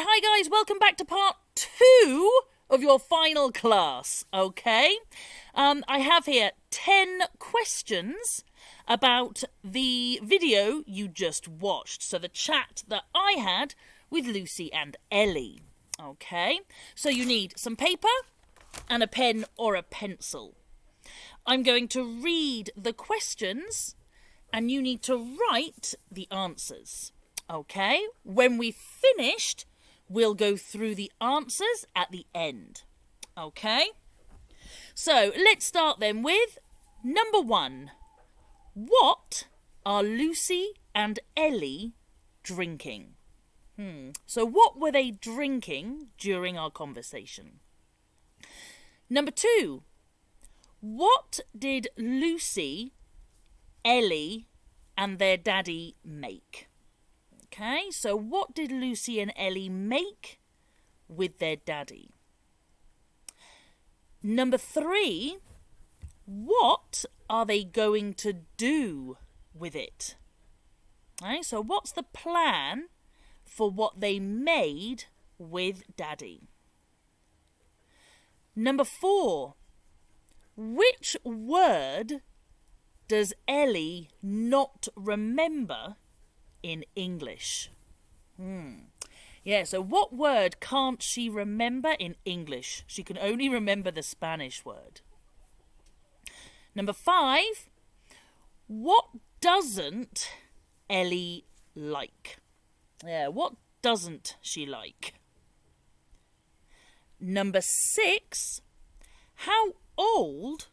hi guys, welcome back to part 2 of your final class, okay? I have here 10 questions about the video you just watched, so the chat that I had with Lucy and Ellie, okay? So you need some paper and a pen or a pencil. I'm going to read the questions and you need to write the answers. Okay, when we've finished, we'll go through the answers at the end. Okay, so let's start then with number 1. What are Lucy and Ellie drinking? So what were they drinking during our conversation? Number 2. What did Lucy, Ellie, and their daddy make? Okay, so what did Lucy and Ellie make with their daddy? Number 3, what are they going to do with it? Okay, so what's the plan for what they made with daddy? Number 4, which word does Ellie not remember in English? Yeah, so what word can't she remember in English? She can only remember the Spanish word. Number 5, what doesn't Ellie like? Yeah, what doesn't she like? Number 6, how old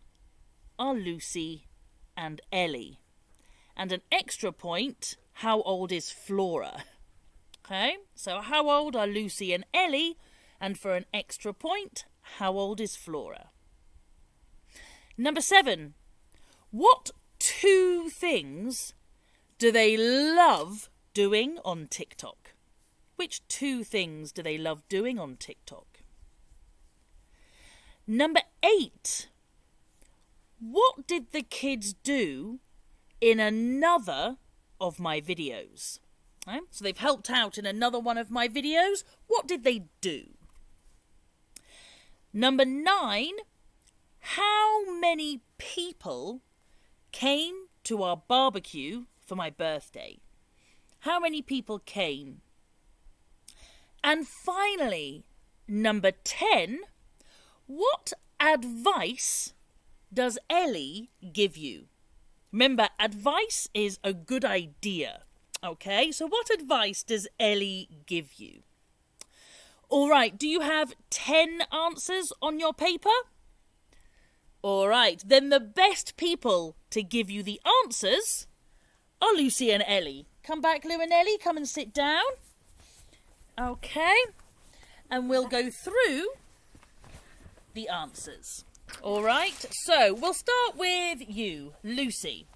are Lucy and Ellie? And an extra point, how old is Flora? Okay, so how old are Lucy and Ellie? And for an extra point, how old is Flora? Number 7, what 2 things do they love doing on TikTok? Which 2 things do they love doing on TikTok? Number 8, what did the kids do in another of my videos? Okay, so they've helped out in another one of my videos. What did they do? Number 9, how many people came to our barbecue for my birthday? How many people came? And finally, number 10, what advice does Ellie give you? Remember, advice is a good idea. Okay, so what advice does Ellie give you? All right, do you have 10 answers on your paper? All right, then the best people to give you the answers are Lucy and Ellie. Come back, Lou and Ellie, come and sit down. Okay, and we'll go through the answers. All right, so we'll start with you, Lucy.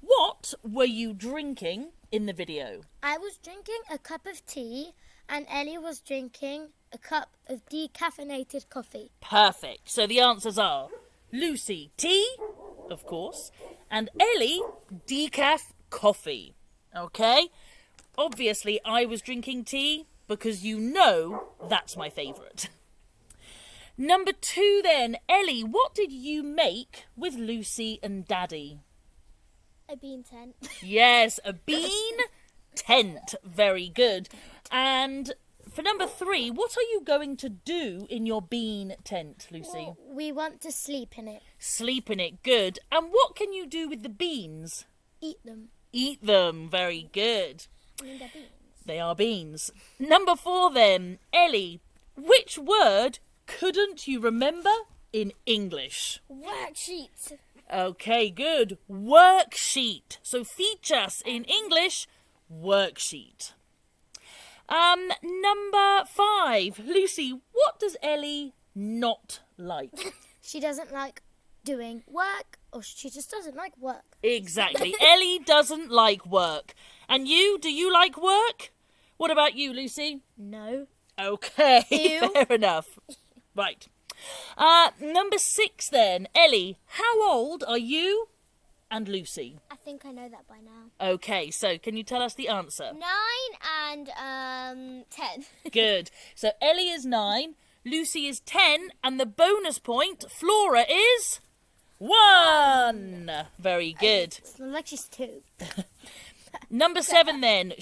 What were you drinking in the video? I was drinking a cup of tea and Ellie was drinking a cup of decaffeinated coffee. Perfect. So the answers are Lucy, tea, of course, and Ellie, decaf coffee. Okay? Obviously, I was drinking tea because you know that's my favourite. Number 2 then, Ellie, what did you make with Lucy and Daddy? A bean tent. Yes, a bean tent. Very good. And for number 3, what are you going to do in your bean tent, Lucy? Well, we want to sleep in it. Sleep in it. Good. And what can you do with the beans? Eat them. Eat them. Very good. I mean, they're beans. They are beans. Number 4 then, Ellie, which word couldn't you remember in English? Worksheet. Okay, good. Worksheet. So features in English, worksheet. Number 5. Lucy, what does Ellie not like? She doesn't like doing work, or she just doesn't like work. Exactly. Ellie doesn't like work. And you, do you like work? What about you, Lucy? No. Okay, Ew. fair enough. Right. Number 6 then. Ellie, how old are you and Lucy? I think I know that by now. Okay, so can you tell us the answer? 9 and 10. Good. So Ellie is 9, Lucy is 10, and the bonus point, Flora, is 1. Very good. It's not like she's 2. Number 7 then.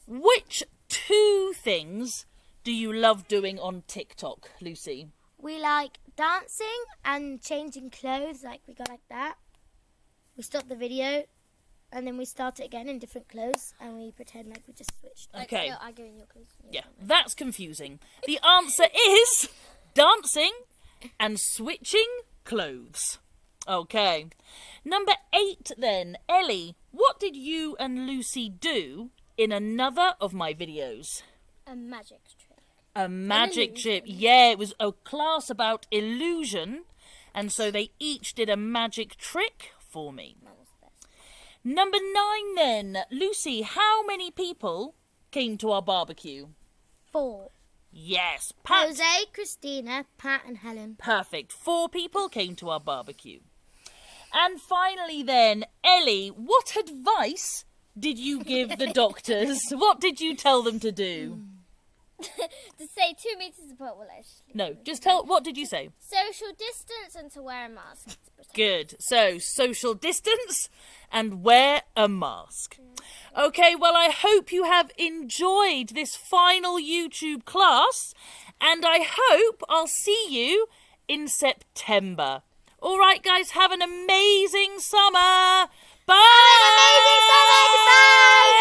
Which 2 things do you love doing on TikTok, Lucy? We like dancing and changing clothes, like we go like that. We stop the video, and then we start it again in different clothes, and we pretend like we just switched. Okay. Like, I go in your clothes. Yeah, that's confusing. The answer is dancing and switching clothes. Okay. Number 8 then. Ellie, what did you and Lucy do in another of my videos? A magic trick. A magic trick. Yeah, it was a class about illusion, and so they each did a magic trick for me. That was the best. Number 9 then. Lucy, how many people came to our barbecue? 4. Yes, Pat. Jose, Christina, Pat and Helen. Perfect. 4 people came to our barbecue. And finally then, Ellie, what advice did you give the doctors? What did you tell them to do? To stay 2 meters apart. Well, actually. No, just tell, what did you say? Social distance and to wear a mask. To protect. Good. So, social distance and wear a mask. Okay, well, I hope you have enjoyed this final YouTube class, and I hope I'll see you in September. All right, guys, have an amazing summer. Bye! Have an amazing summer. Goodbye.